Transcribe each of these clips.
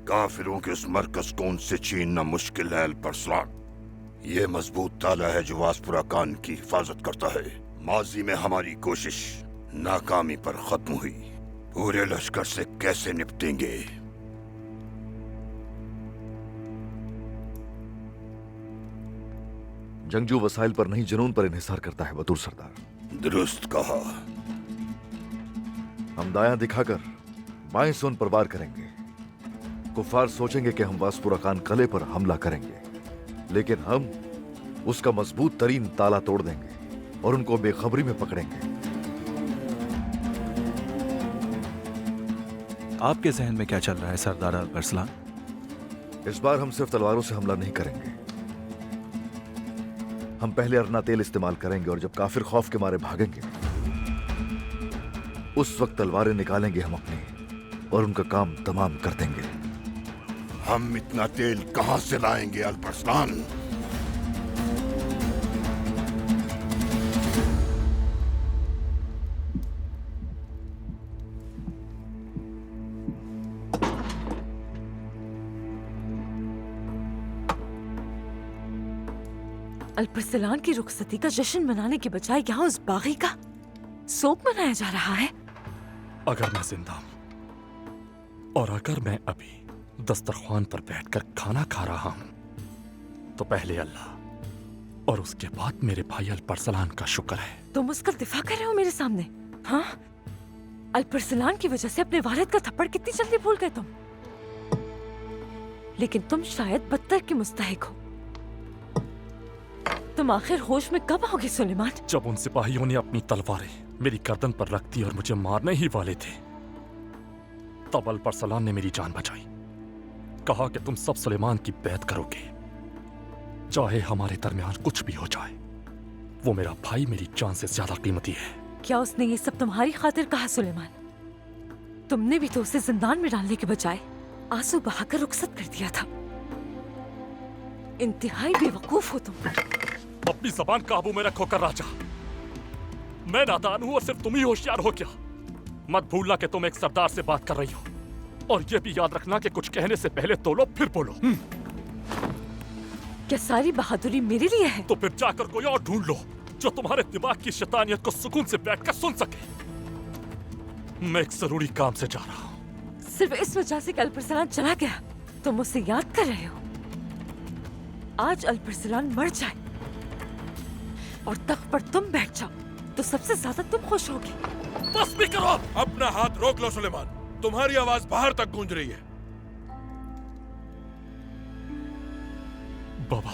काफिरों के उस मरकज को उनसे छीनना मुश्किल है अल्परस्लान। ये मजबूत ताला है जो वासपुरा खान की हिफाजत करता है। माजी में हमारी कोशिश नाकामी पर खत्म हुई। पूरे लश्कर से कैसे निपटेंगे? जंगजू वसाइल पर नहीं, जुनून पर इन्हिसार करता है बतूर सरदार। दुरुस्त कहा। हम दायां दिखाकर बाएं से उन पर वार करेंगे। कुफार सोचेंगे कि हम वासपुरा खान किले पर हमला करेंगे, लेकिन हम उसका मजबूत तरीन ताला तोड़ देंगे और उनको बेखबरी में पकड़ेंगे। आपके जहन में क्या चल रहा है सरदार अल्परस्लान? इस बार हम सिर्फ तलवारों से हमला नहीं करेंगे। हम पहले अरना तेल इस्तेमाल करेंगे और जब काफिर खौफ के मारे भागेंगे उस वक्त तलवारें निकालेंगे हम अपनी और उनका काम तमाम कर देंगे। हम इतना तेल कहां से लाएंगे अल्परस्लान? अल्परस्लान की रुखसती का जश्न मनाने के बजाय यहाँ उस बागी का सोग मनाया जा रहा है। अगर मैं जिंदा हूं और अगर मैं अभी दस्तरख्वान पर बैठकर खाना खा रहा हूं तो पहले अल्लाह और उसके बाद मेरे भाई अल्परस्लान का शुक्र है। तुम उसका दिफा कर रहे हो मेरे सामने? हाँ, अल्परस्लान की वजह से अपने वालिद का थप्पड़ कितनी जल्दी भूल गए तुम। लेकिन तुम शायद बदतर के मुस्तहिक हो। तुम आखिर होश में कब आओगे सुलेमान? जब उन सिपाहियों ने अपनी तलवारें मेरी गर्दन पर रख दी और मुझे मारने ही वाले थे, तब अल्परस्लान ने मेरी जान बचाई। कहा कि तुम सब सुलेमान की बैत करोगे, चाहे हमारे दरमियान कुछ भी हो जाए। वो मेरा भाई मेरी जान से ज्यादा कीमती है। क्या उसने ये सब तुम्हारी खातिर कहा सुलेमान? तुमने भी तो उसे जिंदान में डालने के बजाय आंसू बहाकर रुखसत कर दिया था। इंतहाई बेवकूफ हो तुम। अपनी जबान काबू में रखो कर राजा। मैं नादान हूं और सिर्फ तुम ही होशियार हो क्या? मत भूलना कि तुम एक सरदार से बात कर रही हो, और ये भी याद रखना कि कुछ कहने से पहले तोलो फिर बोलो। क्या सारी बहादुरी मेरे लिए है? तो फिर जाकर कोई और ढूंढ लो जो तुम्हारे दिमाग की शैतानियत को सुकून से बैठकर सुन सके। मैं एक जरूरी काम से जा रहा हूं। सिर्फ इस वजह से कि अल्परस्लान चला गया तुम उसे याद कर रहे हो? आज अल्परस्लान मर जाए और तख्त पर तुम बैठ जाओ तो सबसे ज्यादा तुम खुश होगी। बस भी करो। अपना हाथ रोक लो सुलेमान, तुम्हारी आवाज बाहर तक गूंज रही है। बाबा,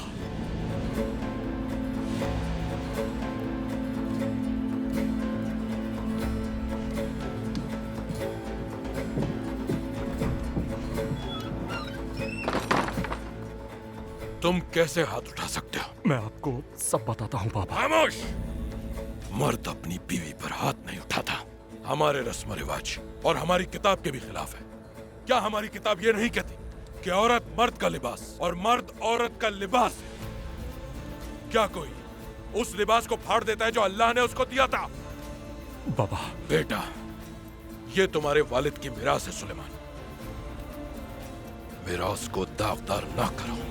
तुम कैसे हाथ उठा सकते हो? मैं आपको सब बताता हूँ बाबा। खामोश! मर्द अपनी बीवी पर हाथ नहीं उठाता। हमारे रस्म रिवाज और हमारी किताब के भी खिलाफ है। क्या हमारी किताब ये नहीं कहती कि औरत मर्द का लिबास और मर्द औरत का लिबास है? क्या कोई उस लिबास को फाड़ देता है जो अल्लाह ने उसको दिया था? बाबा, बेटा, ये तुम्हारे वालिद की मिरास है सुलेमान। मिरास को दागदार ना करो।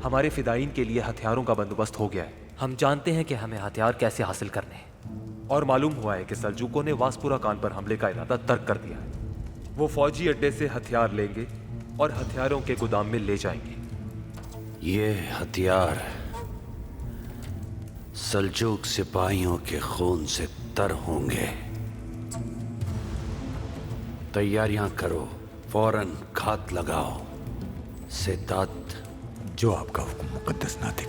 हमारे फिदाइन के लिए हथियारों का बंदोबस्त हो गया है। हम जानते हैं कि हमें हथियार कैसे हासिल करने हैं, और मालूम हुआ है कि सल्जूकों ने वासपुरा खान पर हमले का इरादा तर्क कर दिया है। वो फौजी अड्डे से हथियार लेंगे और हथियारों के गोदाम में ले जाएंगे। ये हथियार सल्जूक सिपाहियों के खून से तर होंगे। तैयारियां करो, फौरन घात लगाओ। सिद्धार्थ, जो आपका हुक्म मुकद्दस नातिक।